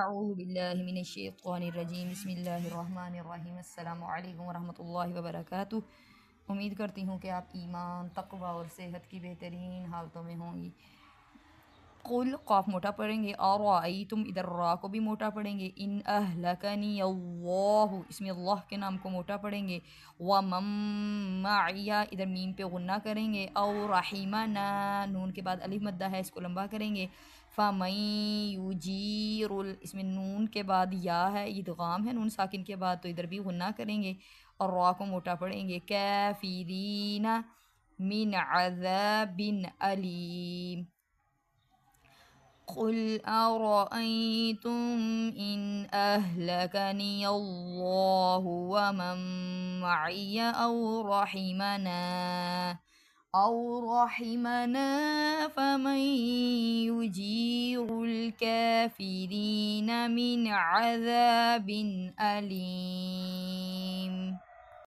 اعوذ باللہ من الشیطان الرجیم بسم اللہ الرحمن الرحیم السلام علیکم ورحمۃ اللہ وبرکاتہ۔ امید کرتی ہوں کہ آپ ایمان، تقوی اور صحت کی بہترین حالتوں میں ہوں گی۔ قل قاف موٹا پڑھیں گے، تم ادھر را کو بھی موٹا پڑھیں گے، ان اہلکنی اللہ اس میں اللہ کے نام کو موٹا پڑھیں گے، ومن معی ادھر میم پہ غنہ کریں گے، او رحمنا نون کے بعد الف مدہ ہے اس کو لمبا کریں گے، فمن یجیر اس میں نون کے بعد یا ہے ادغام ہے نون ساکن کے بعد تو ادھر بھی غنہ کریں گے اور را کو موٹا پڑھیں گے، کافرین من عذاب علیم۔ قل أرأيتم إن أهلكني الله ومن معي أو رحمنا فمن يجير الكافرين من عذاب أليم۔